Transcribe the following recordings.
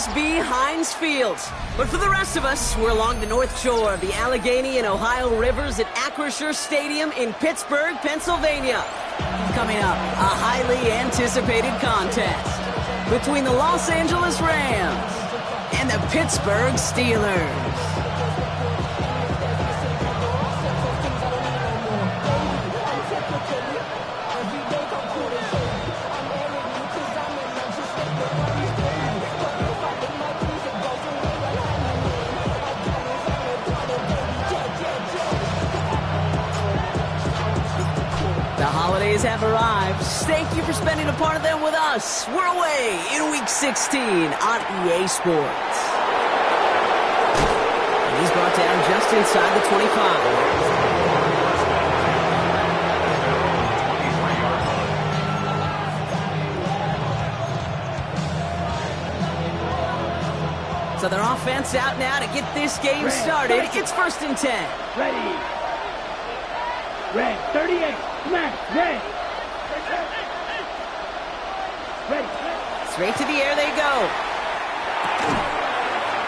always be Heinz Field. But for the rest of us, we're along the north shore of the Allegheny and Ohio rivers at Acrisure Stadium in Pittsburgh, Pennsylvania. Coming up, a highly anticipated contest between the Los Angeles Rams and the Pittsburgh Steelers. The holidays have arrived. Thank you for spending a part of them with us. We're away in Week 16 on EA Sports. And he's brought down just inside the 25. So their offense out now to get this game started. It's 1st and 10. Ready. Red, 38. Smash. Red. Ready. Straight to the air they go.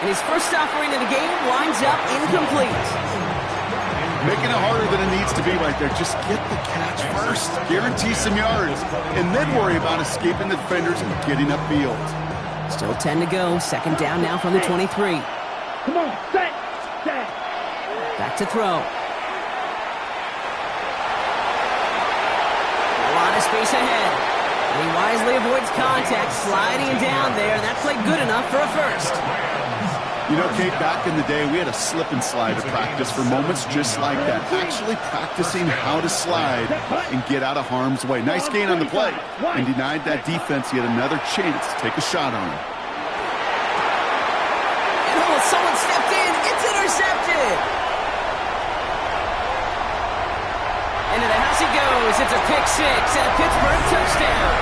And his first offering of the game winds up incomplete. Making it harder than it needs to be right there. Just get the catch first. Guarantee some yards. And then worry about escaping the defenders and getting upfield. Still 10 to go. 2nd down now from the 23. Come on. Set. Back to throw. A lot of space ahead. And he wisely avoids contact, sliding down there, and that played good enough for a first. You know, Kate, back in the day, we had a slip and slide to practice for moments just like that. Actually practicing how to slide and get out of harm's way. Nice gain on the play. And denied that defense yet another chance to take a shot on him. And someone stepped in. It's intercepted. Into the house he goes. It's a pick six and a Pittsburgh touchdown.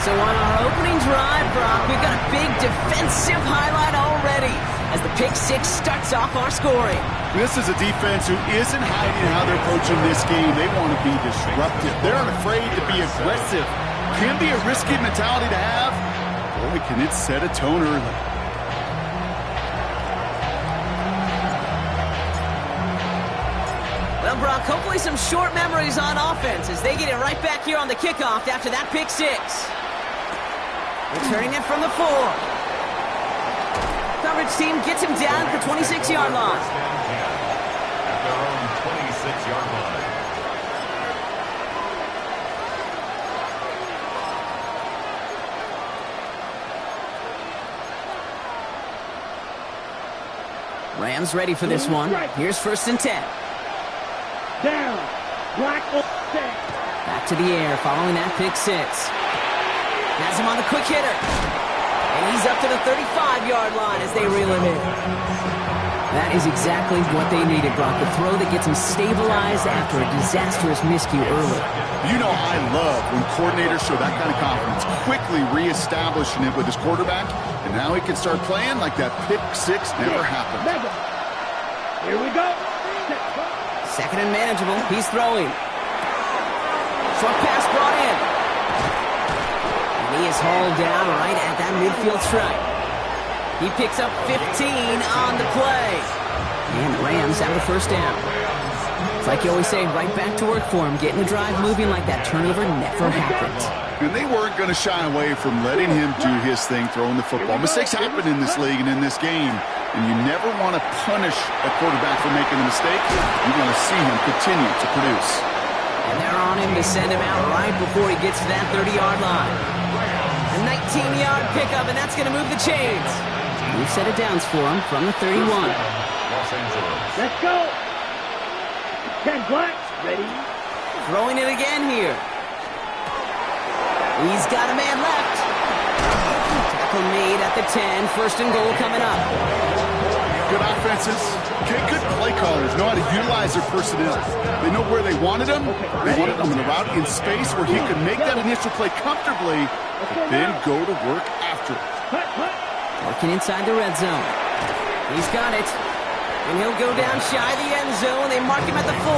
So on our opening drive, Brock, we've got a big defensive highlight already as the pick six starts off our scoring. This is a defense who isn't hiding how they're approaching this game. They want to be disruptive. They're not afraid to be aggressive. Can be a risky mentality to have. Boy, can it set a tone early. Well, Brock, hopefully some short memories on offense as they get it right back here on the kickoff after that pick six. Returning it from the 4. Coverage team gets him down at the 26-yard line. At their own 26-yard line. Rams ready for this one. Here's 1st and 10. Down. Black on set. Back to the air following that pick six. Has him on the quick hitter. And he's up to the 35-yard line as they reel him in. That is exactly what they needed, Brock. The throw that gets him stabilized after a disastrous miscue early. You know I love when coordinators show that kind of confidence, quickly reestablishing it with his quarterback, and now he can start playing like that pick six never happened. Here we go. 2nd and manageable. He's throwing. Short pass brought in. And he is hauled down right at that midfield stripe. He picks up 15 on the play. And the Rams have the 1st down. It's like you always say, right back to work for him. Getting the drive moving like that turnover never happened. And they weren't going to shy away from letting him do his thing, throwing the football. Mistakes happen in this league and in this game. And you never want to punish a quarterback for making a mistake. You want to see him continue to produce. And they're on him to send him out right before he gets to that 30-yard line. A 19-yard pickup, and that's going to move the chains. New set of downs for him from the 31. Los Angeles. Let's go. 10 blacks. Ready. Throwing it again here. He's got a man left. Tackle made at the 10. 1st and goal coming up. Good offenses. Okay, good play callers know how to utilize their personnel. They know where they wanted him. They wanted him in a route in space where he could make that initial play comfortably, but then go to work after it. Working inside the red zone. He's got it. And he'll go down shy of the end zone. They mark him at the 4.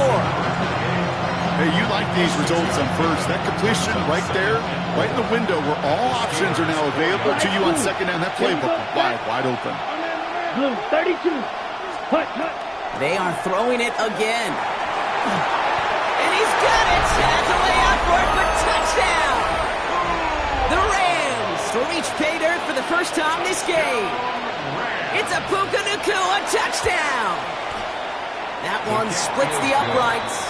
Hey, you like these results on first. That completion right there, right in the window where all options are now available to you on second down. That playbook wide open. Blue, 32. Put. They are throwing it again. And he's got it. Has a way out for it, but touchdown. The Rams will reach pay dirt for the first time this game. It's a Puka Nacua touchdown. That one splits the uprights.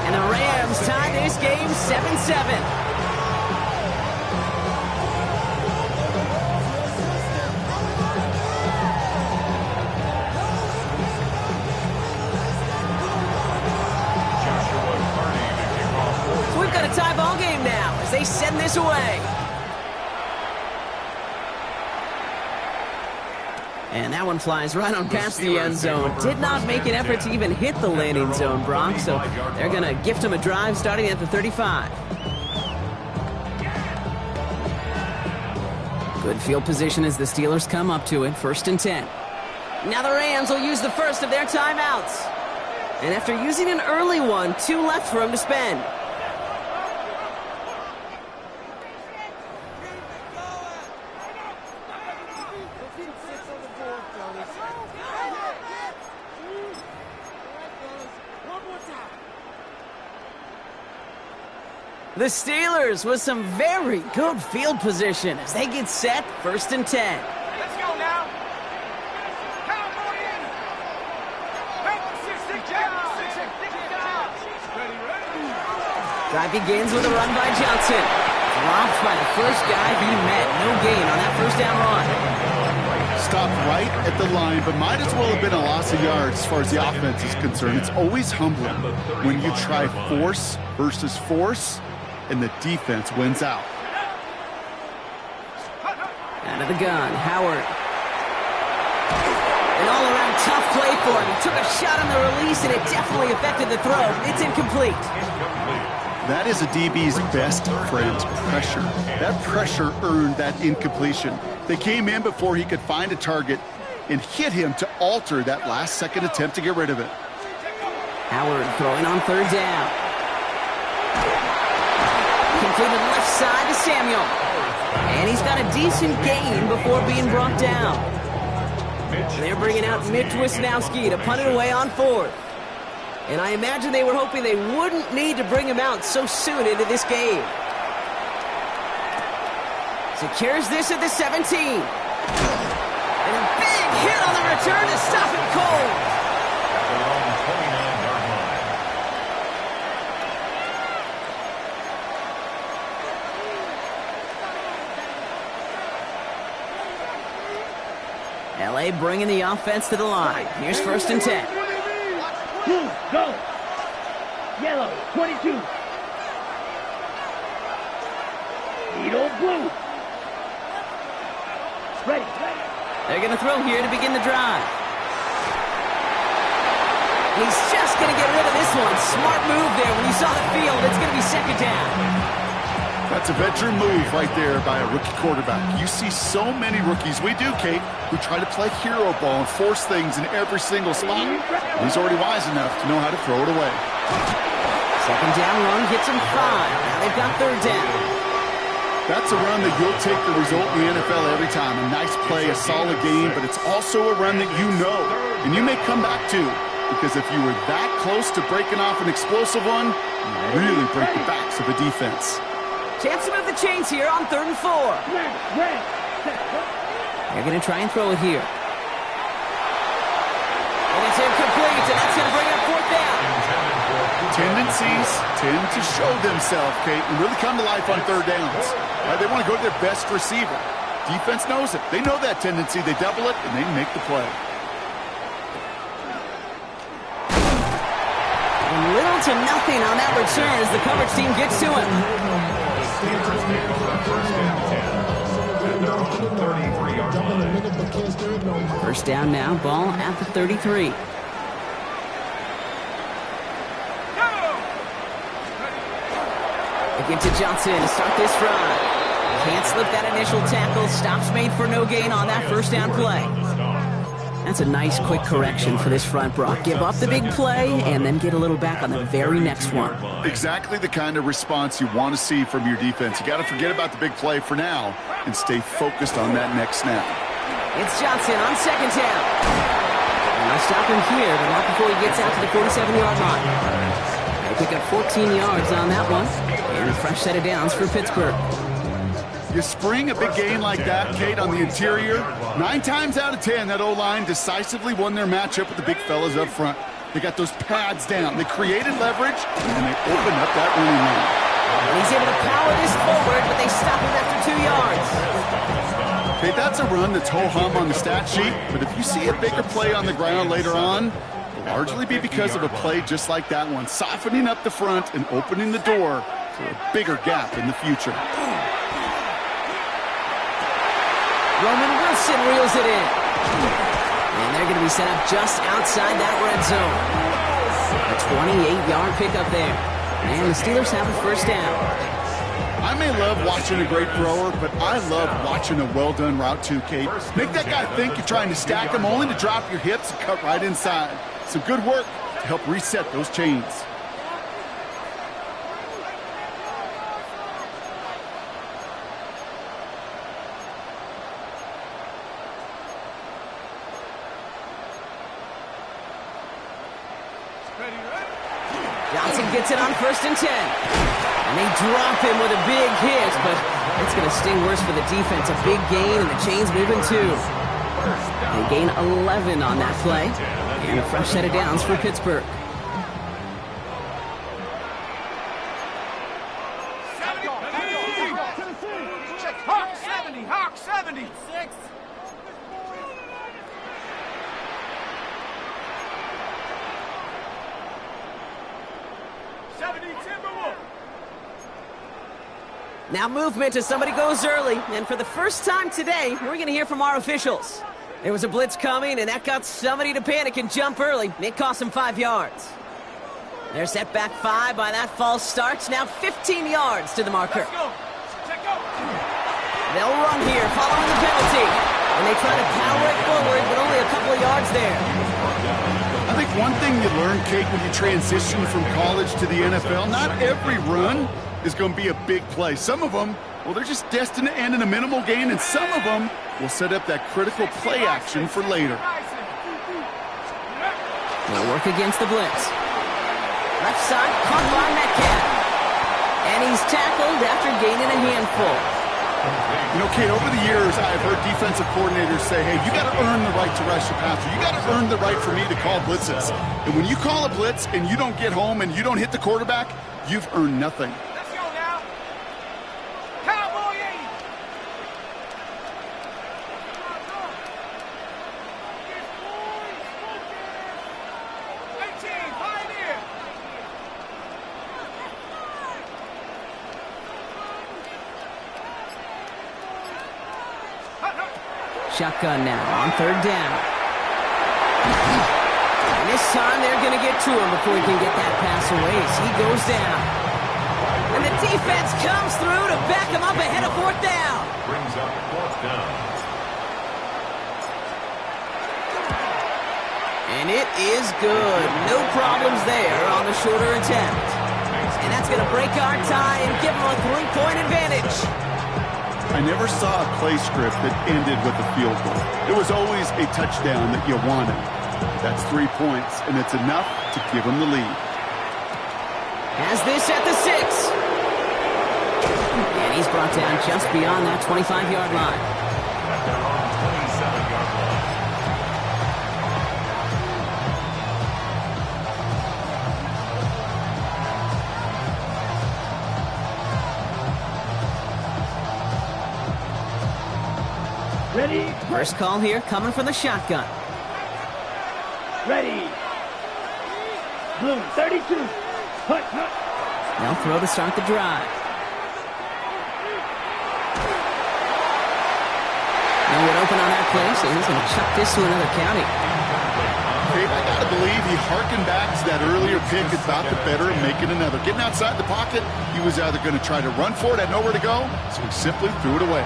And the Rams tie this game 7-7. So we've got a tie ball game now as they send this away. And that one flies right on past the end zone. Did not make an effort to even hit the landing zone, Brock, so they're going to gift him a drive starting at the 35. Good field position as the Steelers come up to it, 1st and 10. Now the Rams will use the first of their timeouts. And after using an early one, 2 left for him to spend. The Steelers with some very good field position as they get set, 1st and 10. Let's go now. Cowboy in. Drive begins with a run by Johnson. Dropped by the first guy he met. No gain on that first down run. Stopped right at the line, but might as well have been a loss of yards as far as the offense is concerned. It's always humbling when you try force versus force, and the defense wins out. Out of the gun, Howard. An all-around tough play for him. He took a shot on the release, and it definitely affected the throw. It's incomplete. That is a DB's best friend, pressure. That pressure earned that incompletion. They came in before he could find a target and hit him to alter that last-second attempt to get rid of it. Howard throwing on 3rd down. Completed left side to Samuel. And he's got a decent gain before being brought down. They're bringing out Mitch Wisnowski to punt it away on 4th. And I imagine they were hoping they wouldn't need to bring him out so soon into this game. Secures this at the 17. And a big hit on the return to stop it cold. At their own 29-yard line. LA bringing the offense to the line. Here's 1st and 10. Blue, go. Yellow, 22. Needle blue. Ready. They're going to throw here to begin the drive. He's just going to get rid of this one. Smart move there. When you saw the field, it's going to be 2nd down. That's a veteran move right there by a rookie quarterback. You see so many rookies, we do, Kate, who try to play hero ball and force things in every single spot. He's already wise enough to know how to throw it away. 2nd down run gets him 5. Now they've got 3rd down. That's a run that you'll take the result in the NFL every time. A nice play, a solid game, but it's also a run that you know, and you may come back to, because if you were that close to breaking off an explosive one, you really break the backs of a defense. Chance to move the chains here on 3rd and 4. They're going to try and throw it here. And it's incomplete, and that's going to bring up 4th down. Tendencies tend to show themselves, Kate, and really come to life on 3rd downs. Right? They want to go to their best receiver. Defense knows it. They know that tendency. They double it, and they make the play. Little to nothing on that return as the coverage team gets to him. Steelers pick up that 1st and 10 at their own 33-yard line. 1st down now, ball at the 33. They get to Johnson to start this drive. Can't slip that initial tackle. Stops made for no gain on that 1st down play. That's a nice quick correction for this front, Brock. Give up the big play and then get a little back on the very next one. Exactly the kind of response you want to see from your defense. You got to forget about the big play for now and stay focused on that next snap. It's Johnson on second down. And they'll stop him here, but not before he gets out to the 47-yard line. They pick up 14 yards on that one, and a fresh set of downs for Pittsburgh. You spring a big game like that, Kate, on the interior, 9 times out of 10, that O-line decisively won their matchup with the big fellas up front. They got those pads down. They created leverage, and they opened up that running lane. And he's able to power this forward, but they stop him after 2 yards. Kate, that's a run that's ho-hum on the stat sheet, but if you see a bigger play on the ground later on, it'll largely be because of a play just like that one, softening up the front and opening the door for a bigger gap in the future. Roman Wilson reels it in. And they're going to be set up just outside that red zone. A 28-yard pickup there. And the Steelers have a first down. I may love watching a great thrower, but I love watching a well-done route too, Kate. Make that guy think you're trying to stack him only to drop your hips and cut right inside. Some good work to help reset those chains. Johnson gets it on 1st and 10. And they drop him with a big hit, but it's going to sting worse for the defense. A big gain, and the chain's moving too. They gain 11 on that play. And a fresh set of downs for Pittsburgh. 70. Hawk 70. Hawk 76. 70 Timberwolves. Now movement as somebody goes early. And for the first time today, we're going to hear from our officials. There was a blitz coming, and that got somebody to panic and jump early. It cost them 5 yards. They're set back 5 by that false start. Now 15 yards to the marker. Let's go. Check go. They'll run here following the penalty. And they try to power it forward, but only a couple of yards there. I think one thing you learn, Kate, when you transition from college to the NFL, not every run is going to be a big play. Some of them, well, they're just destined to end in a minimal gain, and some of them will set up that critical play action for later. They'll work against the blitz. Left side, caught by Metcalf. And he's tackled after gaining a handful. You know, Kate, over the years, I've heard defensive coordinators say, hey, you got to earn the right to rush the passer. You got to earn the right for me to call blitzes. And when you call a blitz and you don't get home and you don't hit the quarterback, you've earned nothing. Let's go now. Cowboy 80. 18, Pioneer. Shotgun now on 3rd down. And this time they're going to get to him before he can get that pass away as he goes down. And the defense comes through to back him up ahead of 4th down. Brings up 4th down. And it is good. No problems there on the shorter attempt. And that's going to break our tie and give them a 3-point advantage. I never saw a play script that ended with a field goal. It was always a touchdown that you wanted. That's 3 points, and it's enough to give them the lead. Has this at the 6. And he's brought down just beyond that 25-yard line. At their own 27-yard line. Ready? First call here coming from the shotgun. Ready. Blue 32. Hut, hut. They'll throw to start the drive. No one open on that play, so he's going to chuck this to another county. Dave, I got to believe he harkened back to that earlier pick. It's about the better of making another. Getting outside the pocket, he was either going to try to run for it, had nowhere to go, so he simply threw it away.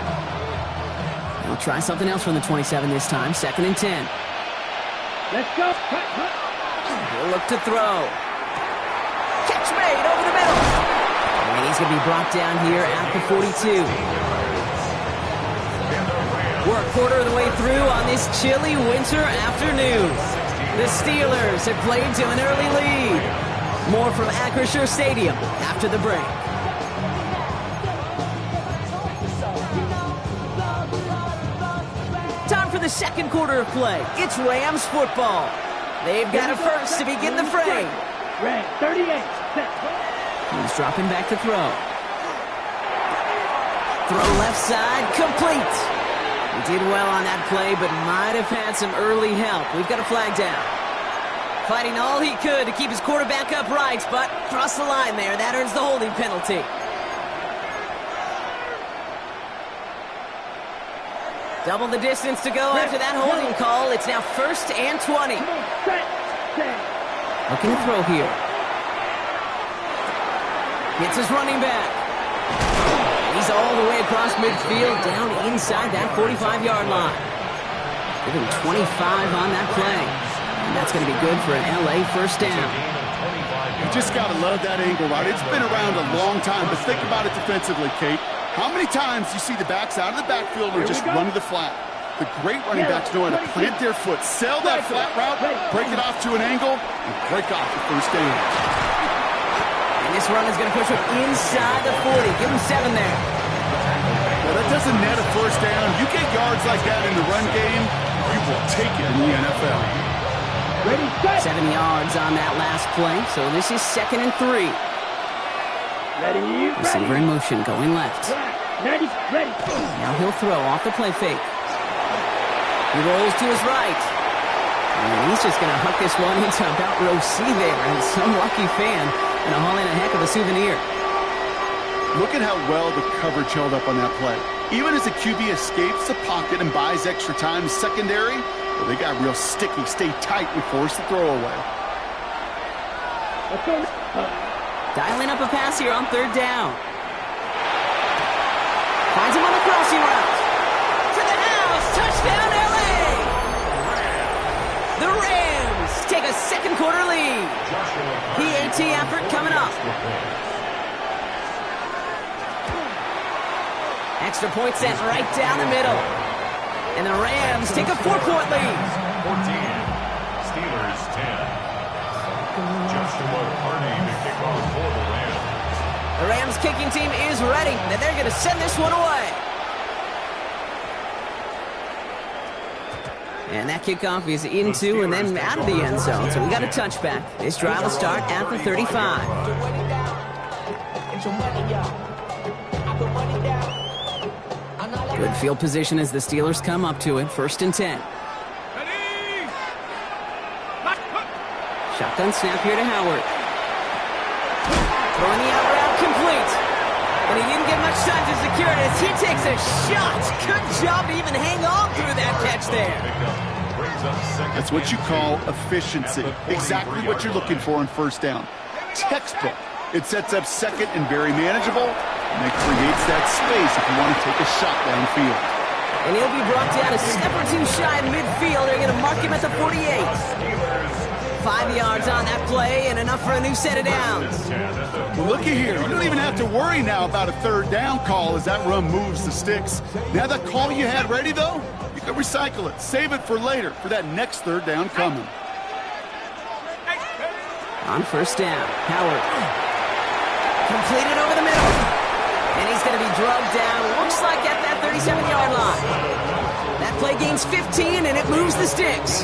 He'll try something else from the 27 this time. 2nd and 10. Let's go. He'll look to throw. Catch made over the middle. And he's going to be brought down here at the 42. We're a quarter of the way through on this chilly winter afternoon. The Steelers have played to an early lead. More from Acrisure Stadium after the break. Time for the second quarter of play. It's Rams football. They've got a first to begin the fray. Red 38. He's dropping back to throw. Throw left side, complete. He did well on that play, but might have had some early help. We've got a flag down. Fighting all he could to keep his quarterback upright, but crossed the line there. That earns the holding penalty. Double the distance to go after that holding call. It's now 1st and 20. Looking to throw here. Gets his running back. He's all the way across midfield, down inside that 45-yard line. Give him 25 on that play. And that's going to be good for an LA first down. You just got to love that angle, right? It's been around a long time, but think about it defensively, Kate. How many times do you see the backs out of the backfield or just run to the flat? The great running backs know how to plant their foot, sail that flat route, break it off to an angle, and break off the first down. And this run is going to push him inside the 40. Give him 7 there. Well, that doesn't net a first down. You get yards like that in the run game, you will take it in the NFL. 7 yards on that last play, so this is 2nd and 3. Receiver in motion, going left. Now he'll throw off the play fake. He rolls to his right. And he's just going to huck this one into about row C there. And some lucky fan going to haul in a heck of a souvenir. Look at how well the coverage held up on that play. Even as the QB escapes the pocket and buys extra time secondary, well, they got real sticky, stay tight, and force the throw away. Dialing up a pass here on 3rd down. Finds him on the crossing route. To the house. Touchdown, LA. The Rams take a second quarter lead. PAT effort coming up. Extra point set right down the middle. And the Rams take a 4-point lead. 14. Steelers 10. Joshua Carney to kick off for the Rams. The Rams kicking team is ready, and they're going to send this one away. And that kickoff is into and then out of the end zone, so we got a touchback. This drive will start at the 35. Good field position as the Steelers come up to it. 1st and 10. Shotgun snap here to Howard. Throwing the out route complete. And he didn't get much time to secure it as he takes a shot. Good job to even hang on through that catch there. That's what you call efficiency. Exactly what you're looking for on 1st down. Textbook. It sets up 2nd and very manageable, and it creates that space if you want to take a shot downfield. And he'll be brought down a step or two shy of midfield. They're going to mark him at the 48. 5 yards on that play and enough for a new set of downs. Well, looky here. You don't even have to worry now about a 3rd down call as that run moves the sticks. Now that call you had ready, though, you can recycle it. Save it for later for that next 3rd down coming. On 1st down, Howard. Completed over the middle. And he's going to be drugged down. Looks like at that 37-yard line. That play gains 15, and it moves the sticks.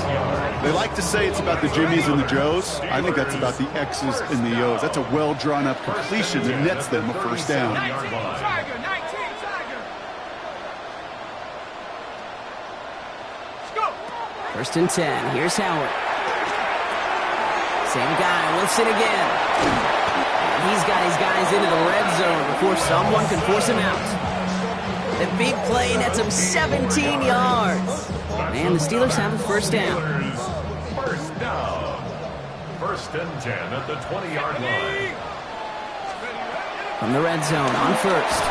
They like to say it's about the Jimmies and the Joes. I think that's about the X's and the O's. That's a well-drawn-up completion that nets them a 1st down. 19, Tiger. Let's go. 1st and 10. Here's Howard. Same guy. Wilson again. And he's got his guys into the red zone before someone can force him out. The big play nets him 17 yards. And the Steelers have a 1st down. First down. 1st and 10 at the 20-yard line. From the red zone on 1st.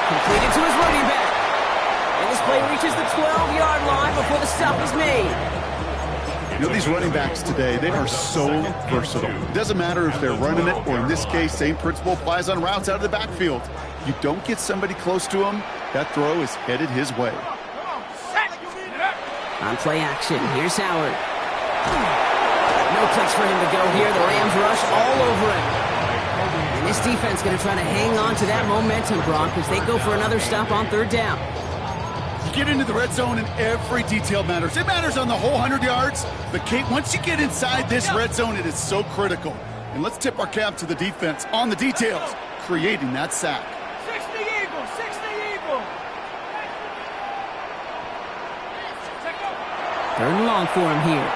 Completed to his running back. And this play reaches the 12-yard line before the stop is made. You know, these running backs today, they are so versatile. It doesn't matter if they're running it, or in this case, same principle applies on routes out of the backfield. You don't get somebody close to him, that throw is headed his way. On play action, here's Howard. No place for him to go here. The Rams rush all over him. And this defense going to try to hang on to that momentum, Brock, as they go for another stop on third down. You get into the red zone and every detail matters. It matters on the whole 100 yards. But, Kate, once you get inside this red zone, it is so critical. And let's tip our cap to the defense on the details, creating that sack. 60 Eagles, 60 Eagles. Third and long for him here.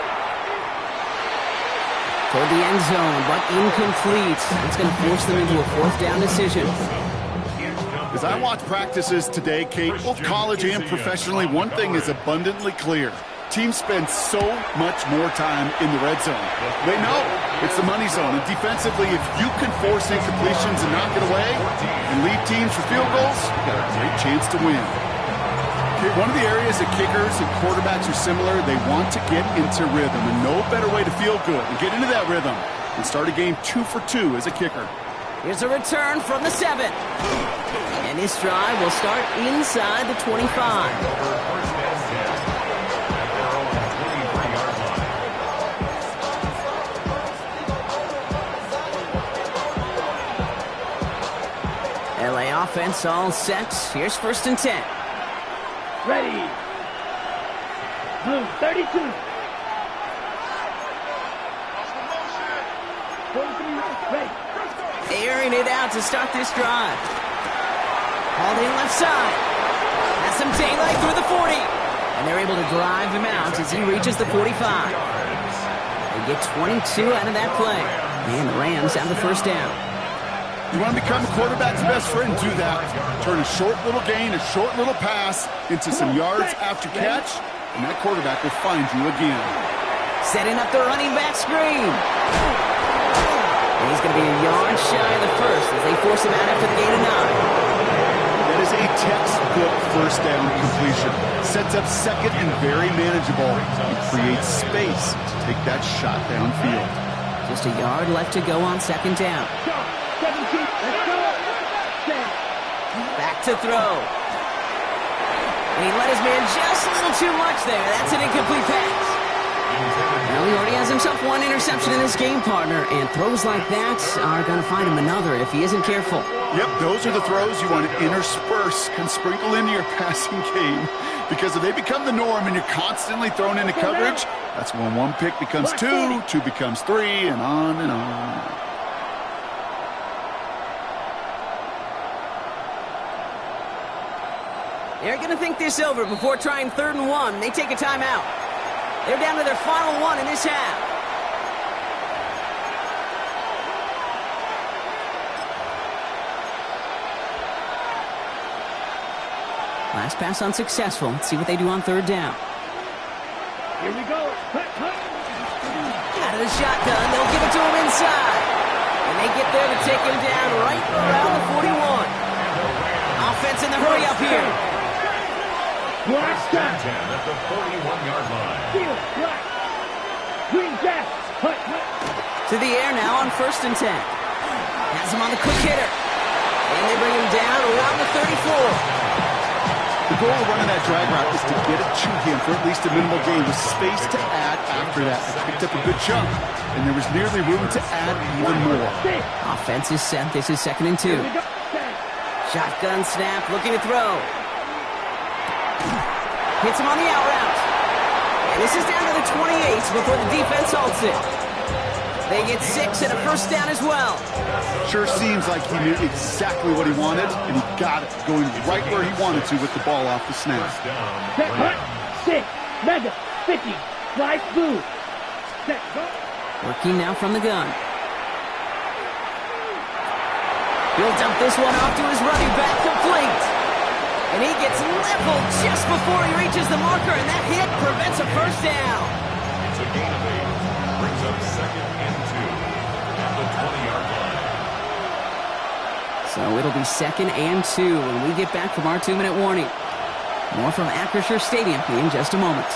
Toward the end zone, but incomplete. It's going to force them into a fourth down decision. As I watch practices today, Kate, both college and professionally, one thing is abundantly clear. Teams spend so much more time in the red zone. They know it's the money zone. And defensively, if you can force incompletions and knock it away and lead teams for field goals, you got a great chance to win. One of the areas that kickers and quarterbacks are similar, they want to get into rhythm. And no better way to feel good and get into that rhythm than start a game 2 for 2 as a kicker. Here's a return from the 7. And this drive will start inside the 25. LA offense all set. Here's 1st and 10. Ready. Blue 32. 43, ready. Airing it out to start this drive. Hauled in left side. Has some daylight through the 40. And they're able to drive him out as he reaches the 45. They get 22 out of that play. And the Rams have the 1st down. You want to become a quarterback's best friend? Do that. Turn a short little gain, a short little pass into some yards after catch, and that quarterback will find you again. Setting up the running back screen. And he's going to be a yard shy of the first as they force him out after the gain of 9. That is a textbook 1st down completion. Sets up 2nd and very manageable. And creates space to take that shot downfield. Just a yard left to go on 2nd down. 17, let's go. Back to throw. And he let his man just a little too much there. That's an incomplete pass. Well, he already has himself one interception in his game, partner, and throws like that are going to find him another if he isn't careful. Yep, those are the throws you want to intersperse and sprinkle into your passing game, because if they become the norm and you're constantly thrown into coverage, that's when 1 pick becomes 2, 2 becomes 3, and on and on. They're going to think this over before trying 3rd and 1. They take a timeout. They're down to their final 1 in this half. Last pass unsuccessful. Let's see what they do on 3rd down. Here we go. Out of the shotgun. They'll give it to him inside. And they get there to take him down right around the 41. Offense in the hurry up here. Black stop. 10 at the 41-yard line. Field, black. Green jack. Hut. To the air now on 1st and 10. Has him on the quick hitter. And they bring him down around the 34. The goal of running that drag route is to get it to him for at least a minimal gain with space to add after that. They picked up a good chunk, and there was nearly room to add even more. Offense is set. This is 2nd and 2. Shotgun snap, looking to throw. Hits him on the out route. And this is down to the 28 before the defense halts it. They get 6 and a 1st down as well. Sure seems like he knew exactly what he wanted, and he got it, going right where he wanted to with the ball off the snap. Set, hut. 6, mega, 50, slice blue. Set, go. Working now from the gun. He'll dump this one off to his running back, complete. And he gets leveled just before he reaches the marker, and that hit prevents a 1st down. It's a gain of 8. Brings up 2nd and 2 at the 20-yard line. So it'll be 2nd and 2 when we get back from our 2-minute warning. More from Acrisure Stadium in just a moment.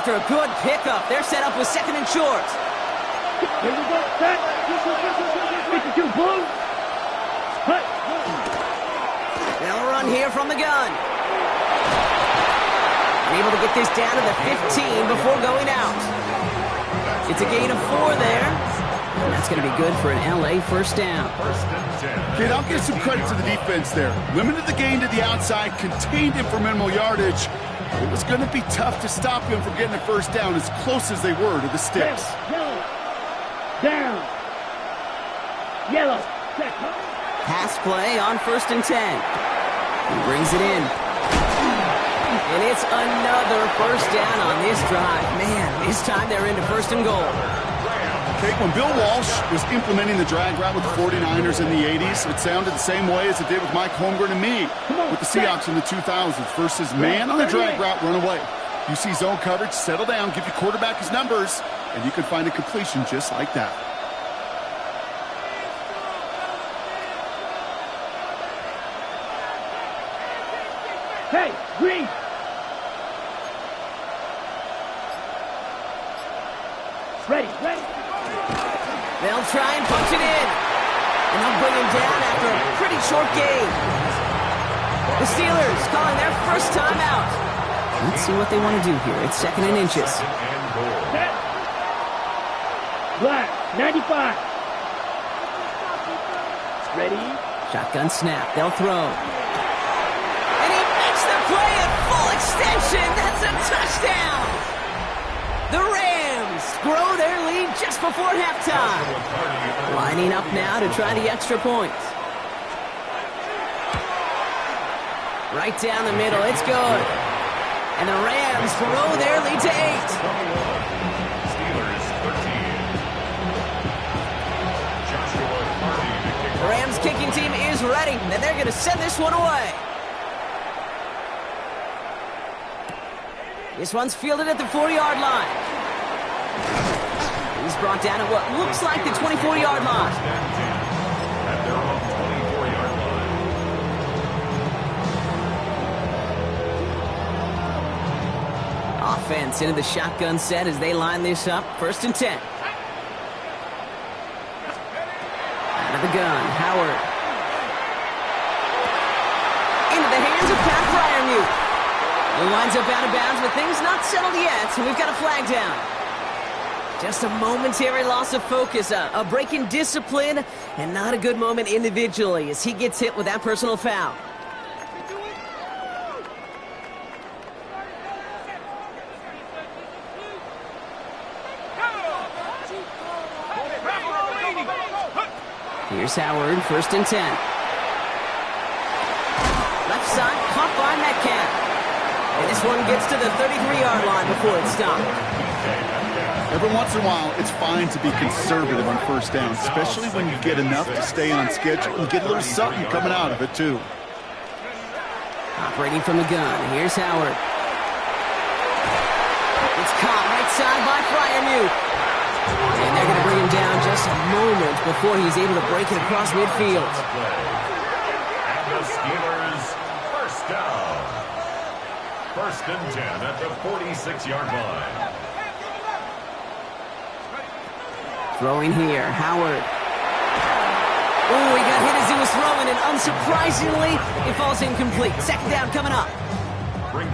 after a good pickup. They're set up with second and short. Here we go. Set. 52 blue. Hut. They'll run here from the gun. Able to get this down to the 15 before going out. It's a gain of 4 there. And that's going to be good for an LA first down. Kid, I'll give some credit to the defense there. Limited the gain to the outside, contained him for minimal yardage. It was going to be tough to stop him from getting a first down as close as they were to the sticks. Yellow. Down. Yellow. Set. Pass play on 1st and 10. He brings it in. And it's another first down on this drive. Man, this time they're into 1st and goal. Okay, when Bill Walsh was implementing the drag route with the 49ers in the 80s, it sounded the same way as it did with Mike Holmgren and me with the Seahawks in the 2000s versus man on the drag route, run away. You see zone coverage, settle down, give your quarterback his numbers, and you can find a completion just like that. Hey, Green. Ready. They'll try and punch it in. And they'll bring him down after a pretty short gain. The Steelers calling their first time out. Let's see what they want to do here. It's 2nd and inches. Set. Black. 95. Ready. Shotgun snap. They'll throw. And he makes the play at full extension. That's a touchdown. The Rams grow their lead just before halftime. Lining up now to try the extra point. Right down the middle. It's good. And the Rams grow their lead to 8. Steelers 13. The Rams kicking team is ready, and they're going to send this one away. This one's fielded at the 4-yard line. He's brought down at what looks like the 24-yard line. At their own 24-yard line. Offense into the shotgun set as they line this up. 1st and 10. Out of the gun, Howard. Into the hands of Pat Freiermuth. He winds up out of bounds, but things not settled yet, so we've got a flag down. Just a momentary loss of focus, a break in discipline, and not a good moment individually as he gets hit with that personal foul. Here's Howard, 1st and 10. Left side, caught by Metcalf. And this one gets to the 33-yard line before it's stopped. Every once in a while, it's fine to be conservative on first down, especially when you get enough to stay on schedule and get a little something coming out of it, too. Operating from the gun, here's Howard. It's caught right side by Freiermuth. And they're going to bring him down just a moment before he's able to break it across midfield. And the Steelers first down. 1st and 10 at the 46-yard line. Throwing here, Howard. Oh, he got hit as he was throwing, and unsurprisingly, it falls incomplete. 2nd down coming up.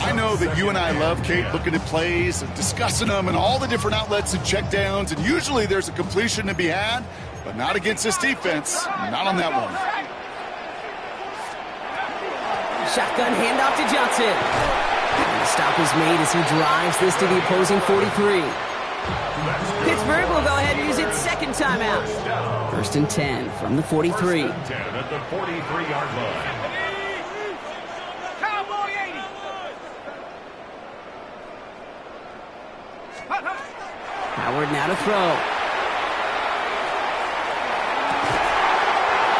I know that you and I love, Kate, looking at plays and discussing them and all the different outlets and checkdowns, and usually there's a completion to be had, but not against this defense. Not on that one. Shotgun handoff to Johnson. And the stop is made as he drives this to the opposing 43. Pittsburgh will go ahead and use its 2nd timeout. 1st and 10 from the 43. 1st and 10 at the 43-yard line. Cowboy 80. Howard now to throw.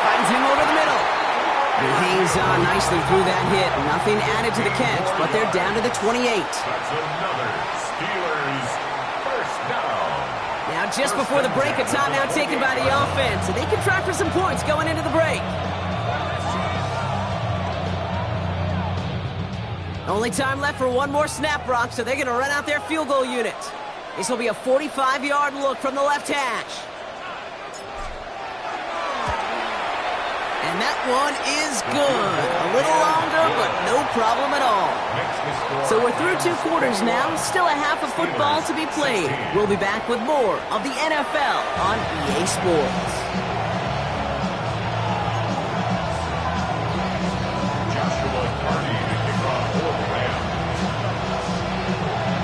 Finds him over the middle. And he hangs on nicely through that hit. Nothing added to the catch, but they're down to the 28. That's another Steelers first down. Now just before the break, a timeout taken by the offense. And they can try for some points going into the break. Only time left for one more snap, Brock, so they're going to run out their field goal unit. This will be a 45-yard look from the left hash. And that one is good. A little longer, but no problem at all. So we're through 2 quarters now. Still a half of football to be played. We'll be back with more of the NFL on EA Sports.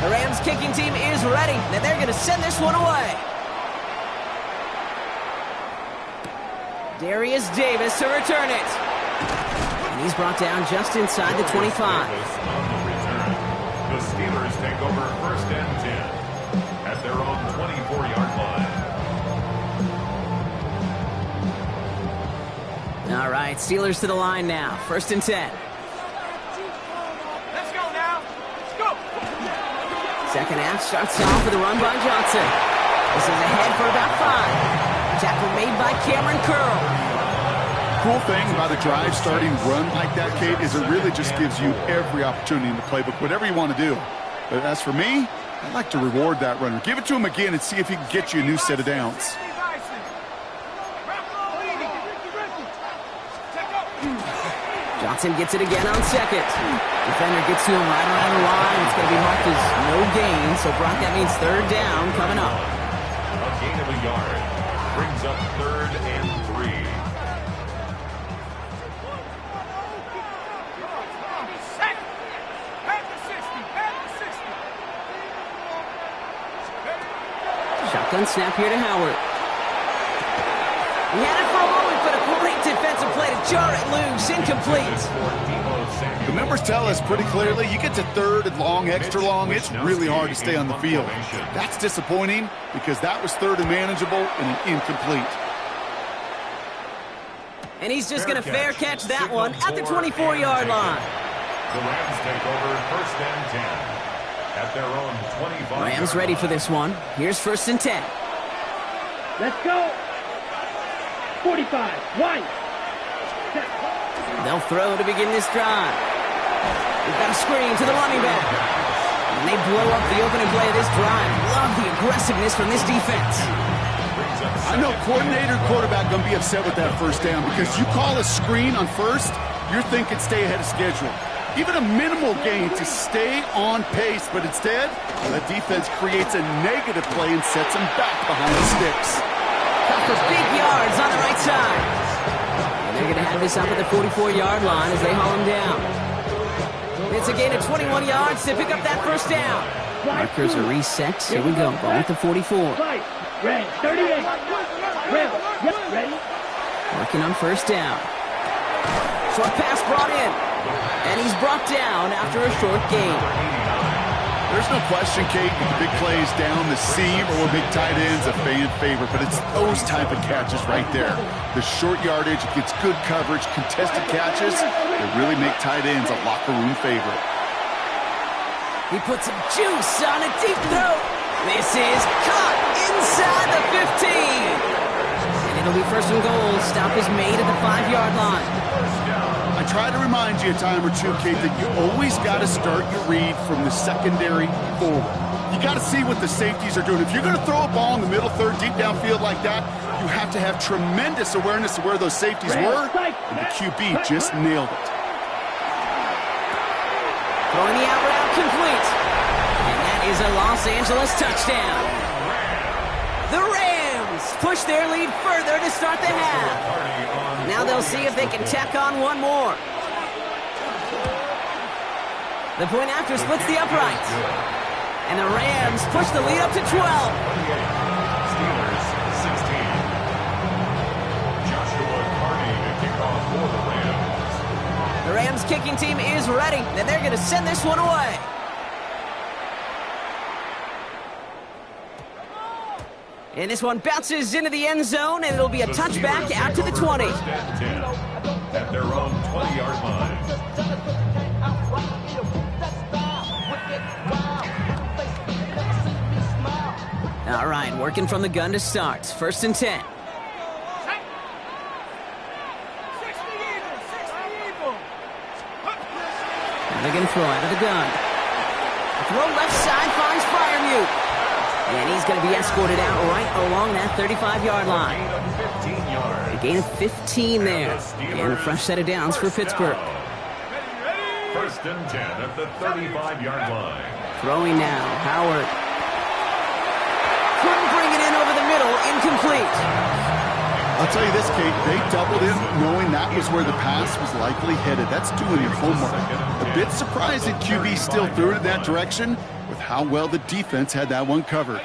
The Rams kicking team is ready, and they're going to send this one away. Darius Davis to return it. And he's brought down just inside the 25. On the return. The Steelers take over 1st and 10 at their own 24-yard line. All right, Steelers to the line now. 1st and 10. Let's go now. Let's go. Second half starts off with a run by Johnson. This is ahead for about 5. Tackle made by Cameron Curl. Cool thing about a drive starting run like that, Kate, is it really just gives you every opportunity in the playbook, whatever you want to do. But as for me, I'd like to reward that runner. Give it to him again and see if he can get you a new set of downs. Johnson gets it again on 2nd. Defender gets to him right around the line. It's going to be marked as no gain, so Brock, that means 3rd down coming up. A gain of a yard brings up 3rd and 3. Shotgun snap here to Howard. He had it for a moment, but a great defensive play to jar it loose. Incomplete. The numbers tell us pretty clearly, you get to 3rd and long, extra long, it's really hard to stay on the field. That's disappointing because that was 3rd and manageable and an incomplete. And he's just going to fair catch that one at the 24-yard line. The Rams take over 1st and 10 at their own 25. Rams ready for this one. Here's 1st and 10. Let's go. 45. White. They'll throw to begin this drive. We've got a screen to the running back. And they blow up the opening play of this drive. Love the aggressiveness from this defense. I know coordinator quarterback going to be upset with that 1st down because you call a screen on 1st, you're thinking stay ahead of schedule. Even a minimal gain to stay on pace, but instead, the defense creates a negative play and sets them back behind the sticks. Cut for big yards on the right side. And they're going to have this up at the 44-yard line as they haul him down. It's a gain of 21 yards to pick up that 1st down. Markers are reset. Here we go. Ball at the 44. Red, 38. Red, yep, ready. Working on 1st down. Short pass brought in. And he's brought down after a short gain. There's no question, Kate, with the big plays down the seam or big tight ends, a fan favorite, but it's those type of catches right there. The short yardage, it gets good coverage, contested catches, they really make tight ends a locker room favorite. He puts some juice on a deep throw. This is caught inside the 15. And it'll be 1st and goal. Stop is made at the 5-yard line. I try to remind you a time or two, Kate, that you always got to start your read from the secondary forward. You got to see what the safeties are doing. If you're going to throw a ball in the middle 3rd, deep downfield like that, you have to have tremendous awareness of where those safeties were, and the QB just nailed it. Throwing the out route complete. And that is a Los Angeles touchdown. The Rams push their lead further to start the half. Now they'll see if they can tack on one more. The point after splits the uprights. And the Rams push the lead up to 12. Steelers 16. Joshua Carney to kick off for the Rams. The Rams kicking team is ready, and they're going to send this one away. And this one bounces into the end zone, and it'll be a touchback out to the 20. At their own 20-yard line. All right, working from the gun to start. 1st and 10. They're going to throw out of the gun. Throw left side finds Freiermuth. And he's going to be escorted out right along that 35-yard line. A gain of 15 there. And a fresh set of downs for Pittsburgh. First and 10 at the 35-yard line. Throwing now, Howard. Couldn't bring it in over the middle, incomplete. I'll tell you this, Kate, they doubled him knowing that was where the pass was likely headed. That's doing your homework. A bit surprising QB still threw it in that direction with how well the defense had that one covered.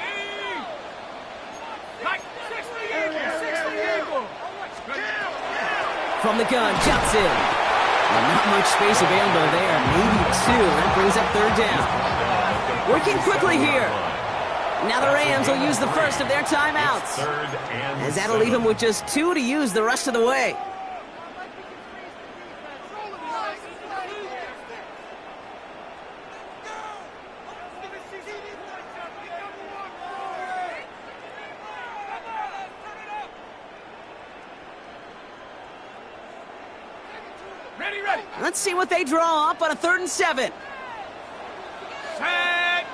From the gun, Johnson. Well, not much space available there, maybe two. That brings up third down. Working quickly here. Now the Rams will use the first of their timeouts, as that'll leave them with just 2 to use the rest of the way. Ready. Let's see what they draw up on a 3rd and 7. Set.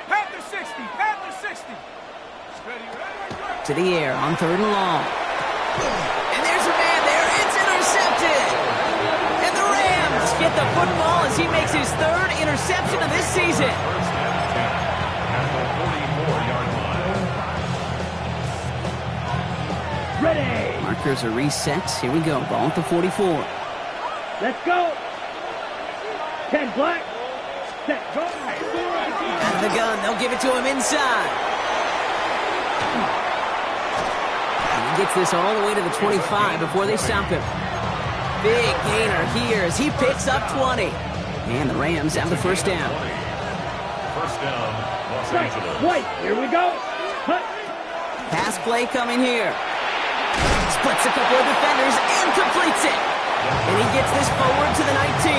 Panther 60. To the air on 3rd and long. And there's a man there. It's intercepted. And the Rams get the football as he makes his 3rd interception of this season. First and 10 at the 44-yard line. Ready. Markers are reset. Here we go. Ball at the 44. Let's go. 10 black. Set. Go. Out of the gun. They'll give it to him inside. And he gets this all the way to the 25 before they stop him. Big gainer here as he picks up 20. And the Rams have the first down. First down, Los Right. Angeles. White. Here we go. Hut. Pass play coming here. Splits a couple of defenders and completes it. And he gets this forward to the 19.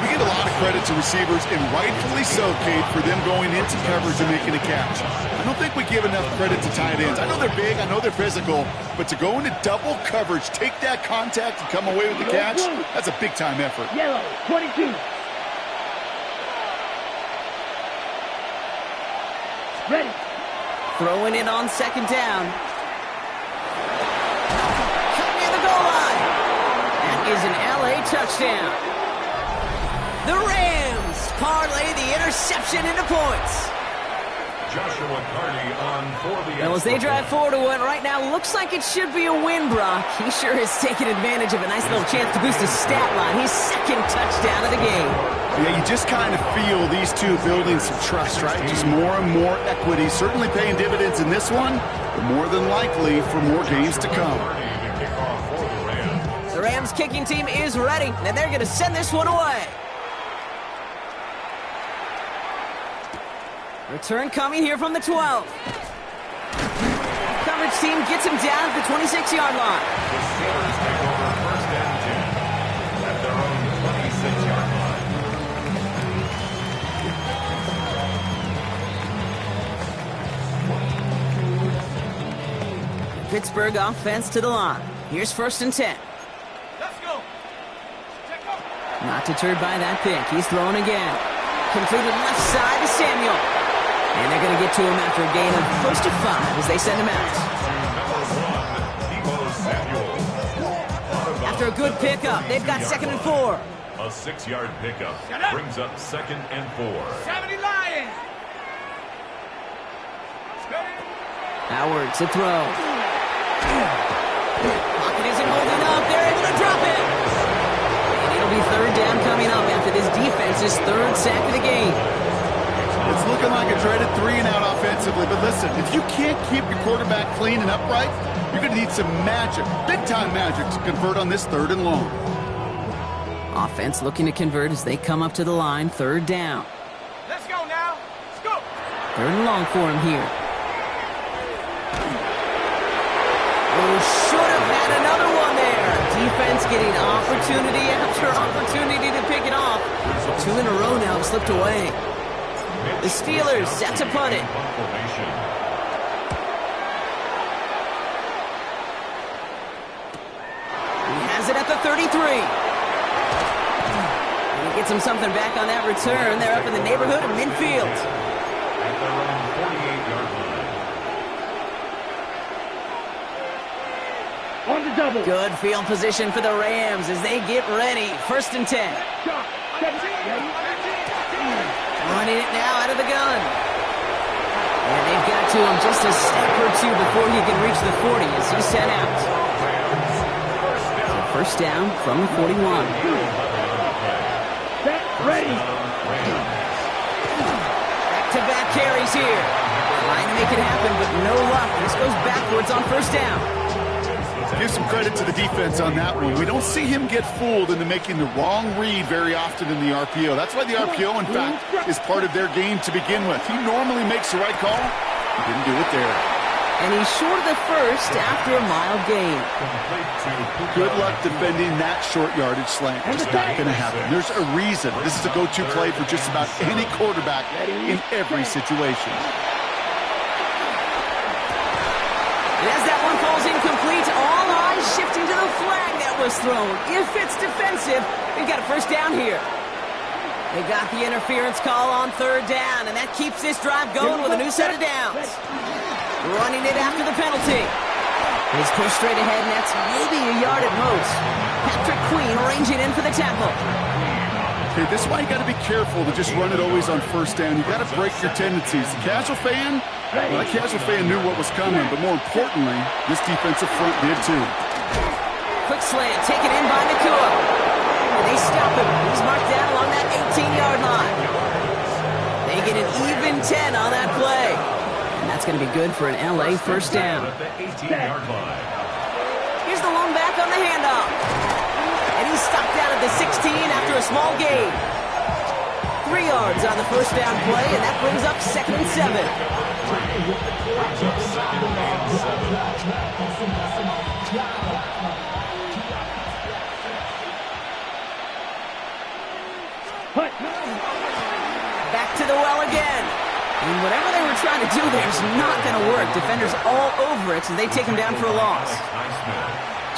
We get a lot of credit to receivers, and rightfully so, Kate, for them going into coverage and making a catch. I don't think we give enough credit to tight ends. I know they're big, I know they're physical, but to go into double coverage, take that contact, and come away with the catch, that's a big-time effort. Yellow. 22. Ready. Throwing it on 2nd down. Cut near the goal line. That is an LA touchdown. The Rams parlay the interception into points. Joshua Carty on for the Well, as they drive forward to what right now looks like it should be a win, Brock. He sure has taken advantage of a nice little chance to boost his stat line. His 2nd touchdown of the game. Yeah, you just kind of feel these two building some trust, right? Just more and more equity. Certainly paying dividends in this one, but more than likely for more games to come. Carty to kick off for the Rams. The Rams kicking team is ready, and they're going to send this one away. Return coming here from the 12. Coverage team gets him down at the 26-yard line. The Steelers take over first and 10 at their own 26-yard line. Pittsburgh offense to the line. Here's 1st and 10. Let's go. Check up. Not deterred by that pick. He's throwing again. Completed left side to Samuel. And they're going to get to him after a gain of close to 5 as they send him out. Number 1, Deebo Samuel. After a good pickup, they've got 2nd and 4. A 6-yard pickup brings up 2nd and 4. 70 Lions. Howard to throw. Pocket isn't holding up. They're able to drop it. And it'll be 3rd down coming up after this defense's 3rd sack of the game. It's looking like a dreaded 3-and-out offensively, but listen, if you can't keep your quarterback clean and upright, you're going to need some magic, big-time magic, to convert on this 3rd and long. Offense looking to convert as they come up to the line, 3rd down. Let's go now. Let's go. 3rd and long for him here. Oh, should have had another one there. Defense getting opportunity after opportunity to pick it off. 2 in a row now have slipped away. The Steelers set to punt it. He has it at the 33. Gets him something back on that return. They're up in the neighborhood of midfield. At their own 48-yard line. On the double. Good field position for the Rams as they get ready. 1st and 10. Shot. Set. Ready. Running it now out of the gun. And they've got to him just a step or two before he can reach the 40 as he's sent out. So 1st down from the 41. Set. Ready. Back-to-back carries here. Trying to make it happen, but no luck. This goes backwards on 1st down. Give some credit to the defense on that one. We don't see him get fooled into making the wrong read very often in the RPO. That's why the RPO, in fact, is part of their game to begin with. He normally makes the right call. He didn't do it there. And he's short of the 1st after a mild gain. Good luck defending that short yardage slant. It's not going to happen. There's a reason. This is a go-to play for just about any quarterback in every situation. And as that one falls incomplete, all eyes shifting to the flag that was thrown. If it's defensive, we've got a 1st down here. They got the interference call on 3rd down, and that keeps this drive going with a new set of downs. Running it after the penalty. He's pushed straight ahead, and that's maybe a yard at most. Patrick Queen ranging in for the tackle. Okay, this is why you got to be careful to just run it always on 1st down. You got to break your tendencies. The casual fan, well, the casual fan knew what was coming, but more importantly, this defensive front did too. Quick slant taken in by Nacua. And they stop him. He's marked down along that 18-yard line. They get an even 10 on that play. And that's going to be good for an LA 1st down. At the 18-yard line. Here's the lone back on the handoff. And he's stopped out at the 16 after a small gain. 3 yards on the 1st down play, and that brings up 2nd and 7. Back to the well again. And whatever they were trying to do there is not going to work. Defenders all over it, so they take him down for a loss.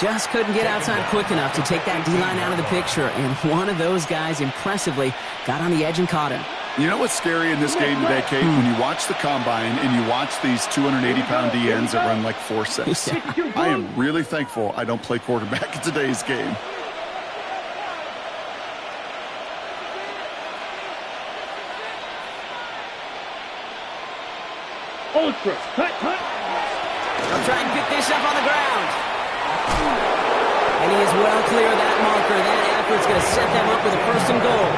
Just couldn't get outside quick enough to take that D-line out of the picture, and one of those guys impressively got on the edge and caught him. You know what's scary in this game today, Kate? When you watch the combine and you watch these 280-pound DNs that run like 4.6. Yeah. I am really thankful I don't play quarterback in today's game. Ultra. Hut. They'll try and pick this up on the ground. And he is well clear of that marker. That effort's going to set them up with a 1st and goal.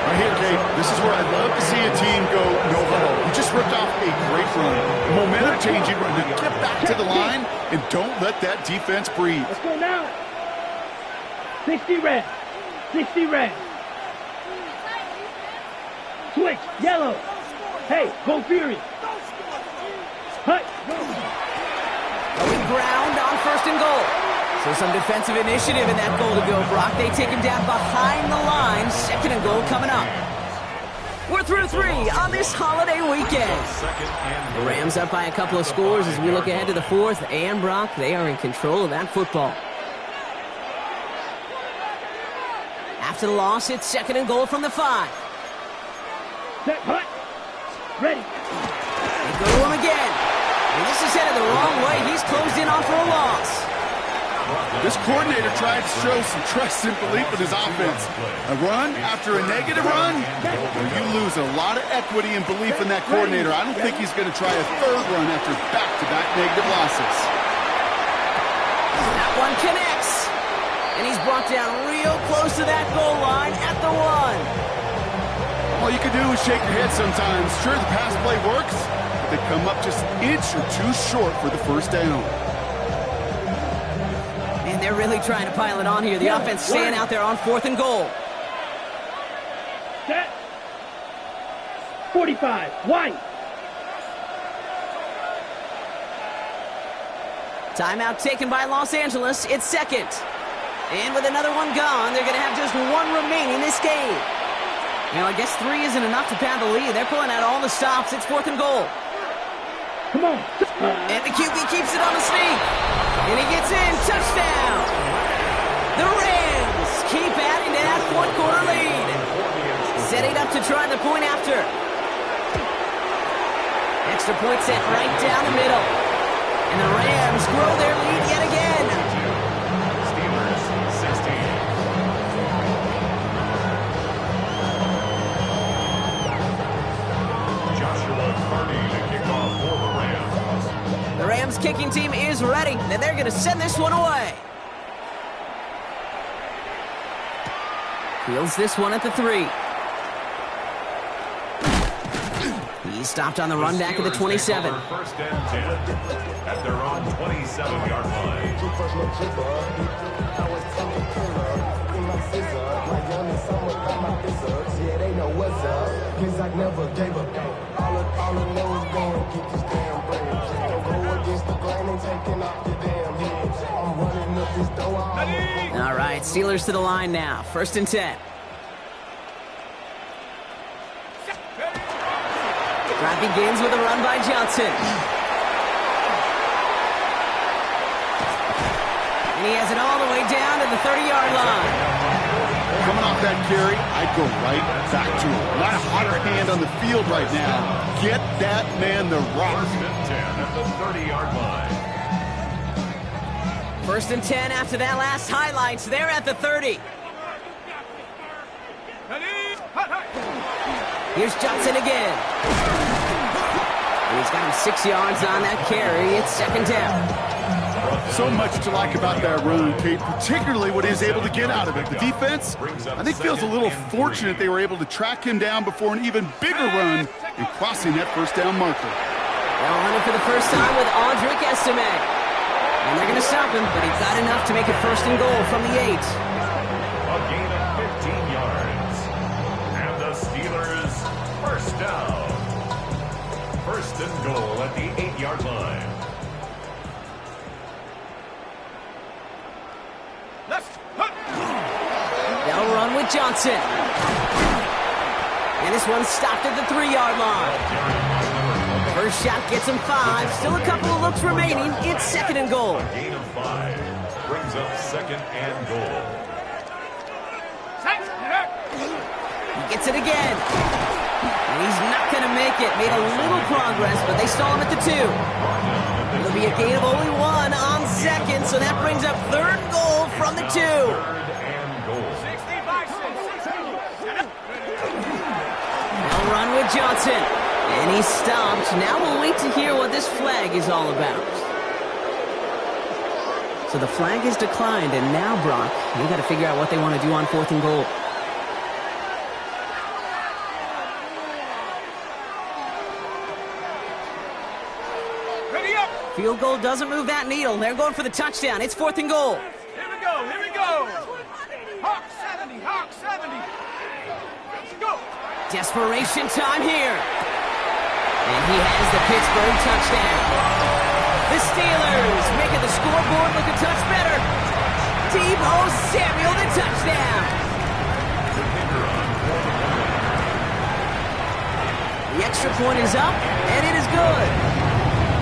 Right here, Kate, this is where I'd love to see a team go no huddle. You just ripped off a great run. Momentum-changing run. Now get back to the line and don't let that defense breathe. Let's go now. 60 red. 60 red. Switch. Yellow. Hey, go Fury. Hut. Going ground on 1st and goal. So some defensive initiative in that goal to go, Brock. They take him down behind the line. 2nd and goal coming up. We're through 3 on this holiday weekend. The Rams up by a couple of scores as we look ahead to the 4th. And Brock, they are in control of that football. After the loss, it's 2nd and goal from the 5. Set. Hut. Ready. They go to him again. And this is headed the wrong way. He's closed in on for a loss. This coordinator tried to show some trust and belief in his offense. A run after a negative run, well, you lose a lot of equity and belief in that coordinator. I don't think he's going to try a 3rd run after back-to-back negative losses. That one connects. And he's brought down real close to that goal line at the 1. All you can do is shake your head sometimes. Sure, the pass play works, but they come up just an inch or 2 short for the 1st down. And they're really trying to pile it on here. The offense staying out there on 4th and goal. Set. 45. White. Timeout taken by Los Angeles. It's 2nd. And with another one gone, they're going to have just 1 remaining this game. Now, I guess 3 isn't enough to pound the lead. They're pulling out all the stops. It's 4th and goal. Come on. And the QB keeps it on the sneak. And he gets in. Touchdown. The Rams keep adding to that 4th quarter lead. Setting up to try the point after. Extra point sent right down the middle. And the Rams grow their lead yet again. Steelers 16. Joshua Carney to kick off for the Rams. The Rams kicking team is ready, and they're going to send this one away. Fields this one at the 3. He stopped on the run back at the 27. First and 10 at their own 27-yard line. All right, Steelers to the line now. First and 10. Drive begins with a run by Johnson. And he has it all the way down to the 30-yard line. Coming off that carry, I'd go right back to him. Not a hotter hand on the field right now. Get that man the rock. First and 10 at the 30-yard line. First and 10 after that last highlights. They're at the 30. Here's Johnson again. And he's got him 6 yards on that carry. It's second down. So much to like about that run, Kate, particularly what he was able to get out of it. The defense, I think, feels a little fortunate they were able to track him down before an even bigger run and crossing that first down marker. They'll run it for the first time with Audric Estime. And they're going to stop him, but he got enough to make it first and goal from the 8. A gain of 15 yards. And the Steelers first down. First and goal at the 8-yard line. They'll run with Johnson. And this one's stopped at the 3-yard line. First shot gets him 5. Still a couple of looks remaining. It's second and goal. A gain of 5 brings up second and goal. He gets it again. And he's not going to make it. Made a little progress, but they stall him at the 2. It'll be a gain of only 1 on second, so that brings up third and goal from the 2. Third and goal. They'll run with Johnson. And he's stopped. Now we'll wait to hear what this flag is all about. So the flag is declined, and now, Brock, you got to figure out what they want to do on fourth and goal. Ready up! Field goal doesn't move that needle. They're going for the touchdown. It's fourth and goal. Here we go, here we go! Hawk 70, Hawk 70! Let's go! Desperation time here. And he has the Pittsburgh touchdown. The Steelers making the scoreboard look a touch better. Deebo Samuel, the touchdown. The extra point is up, and it is good.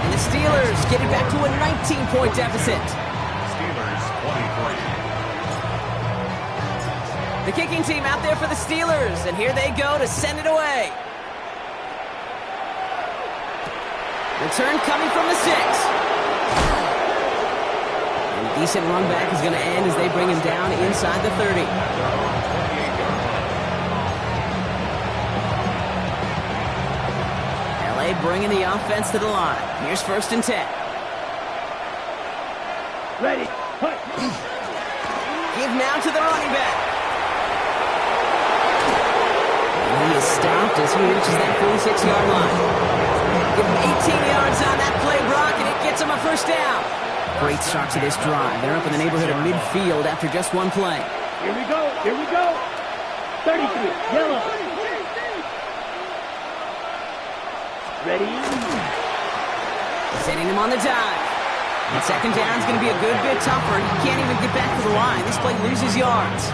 And the Steelers getting back to a 19-point deficit. Steelers 23. The kicking team out there for the Steelers, and here they go to send it away. Return coming from the 6. And a decent run back is going to end as they bring him down inside the 30. LA bringing the offense to the line. Here's first and 10. Ready. Put. Give now to the running back. And he is stopped as he reaches that 46-yard line. Give him 18 yards on that play, Brock, and it gets him a first down. Great start to this drive. They're up in the neighborhood of midfield after just one play. Here we go. Here we go. 33. Yellow. Ready. Sending him on the dive. And second down is going to be a good bit tougher. He can't even get back to the line. This play loses yards.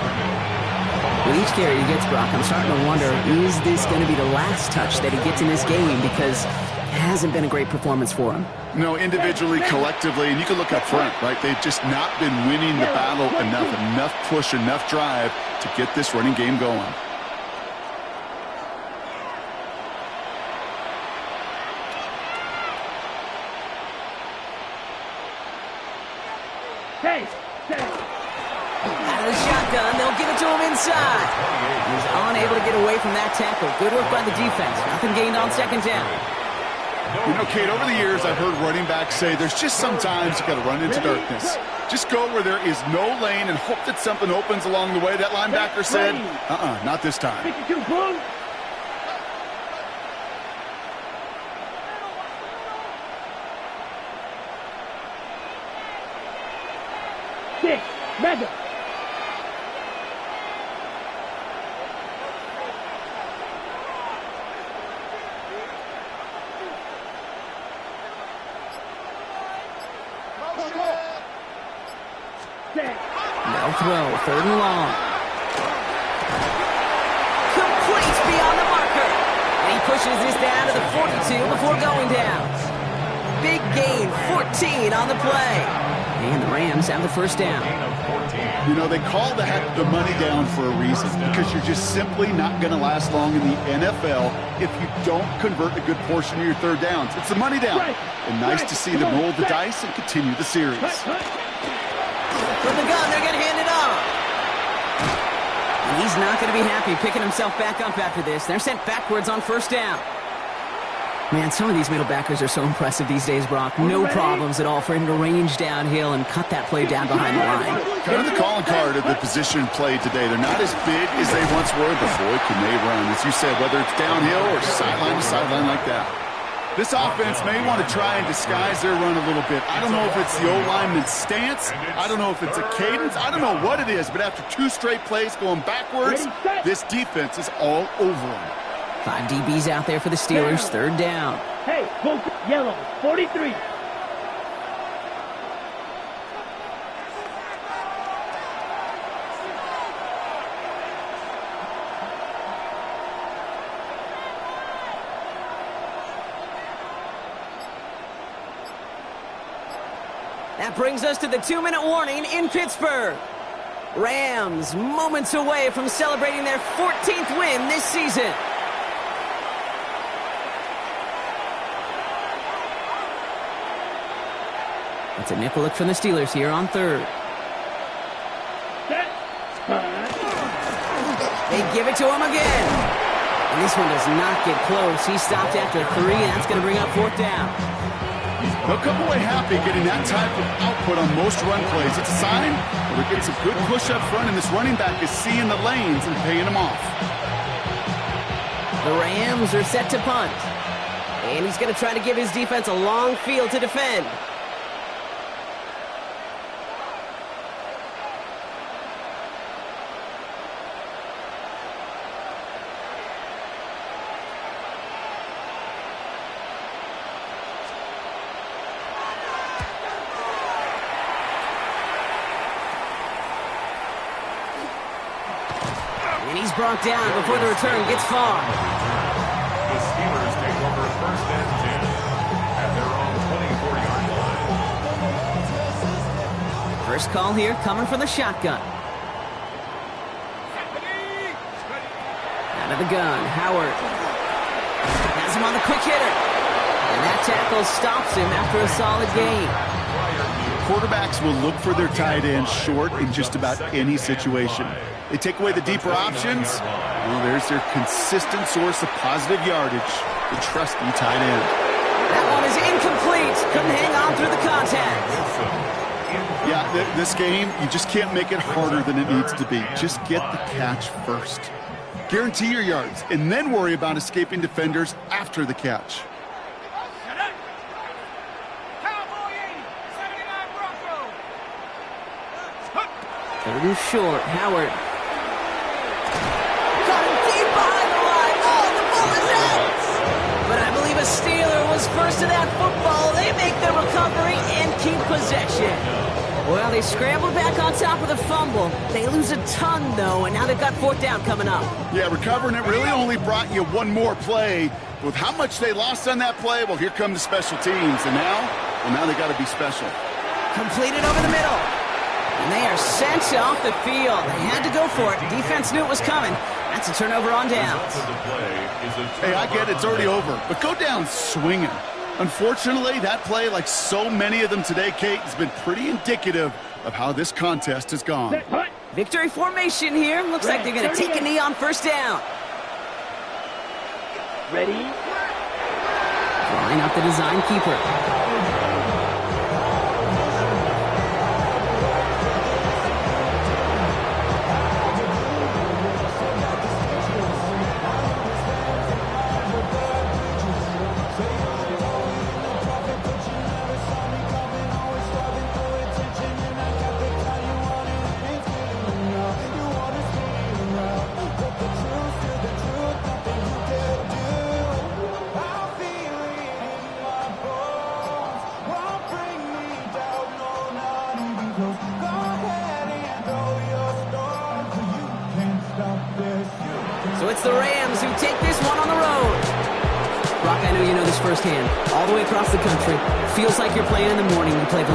With each carry he gets, Brock, I'm starting to wonder, is this going to be the last touch that he gets in this game? Because it hasn't been a great performance for him. No, individually, collectively, and you can look up front, right? They've just not been winning the battle enough push, enough drive to get this running game going. the shotgun. They'll give it to him inside. He's unable to get away from that tackle. Good work by the defense. Nothing gained on second down. You know, Kate, over the years, I've heard running backs say there's just sometimes you got to run into darkness. Just go where there is no lane and hope that something opens along the way. That linebacker said, not this time. 52, boom. Six, mega. No throw, third and long. Complete beyond the marker. And he pushes this down to the 42 before going down. Big gain, 14 on the play. And the Rams have the first down. You know, they call the money down for a reason, because you're just simply not going to last long in the NFL if you don't convert a good portion of your third downs. It's the money down. And nice to see them roll the dice and continue the series. From the gun, they're going to hand it off. And he's not going to be happy picking himself back up after this. They're sent backwards on first down. Man, some of these middle backers are so impressive these days, Brock. No problems at all for him to range downhill and cut that play down behind the line. Kind of the calling card of the position played today. They're not as big as they once were, but boy, can they run. As you said, whether it's downhill or sideline to sideline like that. This offense may want to try and disguise their run a little bit. I don't know if it's the O-lineman's stance. I don't know if it's a cadence. I don't know what it is, but after two straight plays going backwards, this defense is all over them. 5 DBs out there for the Steelers, third down. Hey, both yellow, 43. That brings us to the 2-minute warning in Pittsburgh. Rams moments away from celebrating their 14th win this season. It's a nickel look from the Steelers here on third. They give it to him again. And this one does not get close. He stopped after 3, and that's going to bring up fourth down. They'll come away happy getting that type of output on most run plays. It's a sign that they're getting some good push up front, and this running back is seeing the lanes and paying them off. The Rams are set to punt. And he's going to try to give his defense a long field to defend. And he's brought down before the return gets far. The Steelers take over first and 10 at their own 24-yard line. First call here coming from the shotgun. Out of the gun, Howard has him on the quick hitter. And that tackle stops him after a solid gain. Quarterbacks will look for their tight end short in just about any situation. They take away the deeper options. Well, there's their consistent source of positive yardage, the trusty tight end. That one is incomplete. Couldn't hang on through the contact. Yeah, this game, you just can't make it harder than it needs to be. Just get the catch first. Guarantee your yards, and then worry about escaping defenders after the catch. Third and short, Howard. Got him deep behind the line. Oh, the ball is out. But I believe a Steeler was first to that football. They make the recovery and keep possession. Well, they scrambled back on top of the fumble. They lose a ton, though, and now they've got fourth down coming up. Yeah, recovering it really only brought you one more play. With how much they lost on that play, well, here come the special teams. And now they got to be special. Completed over the middle. And they are sent off the field. They had to go for it. Defense knew it was coming. That's a turnover on downs. Hey, I get it. It's already over. But go down swinging. Unfortunately, that play, like so many of them today, Kate, has been pretty indicative of how this contest has gone. Set, punt. Victory formation here. Looks like they're going to take a knee on first down. Ready? Drawing up the design keeper. So it's the Rams who take this one on the road. Brock, I know you know this firsthand. All the way across the country. Feels like you're playing in the morning. You play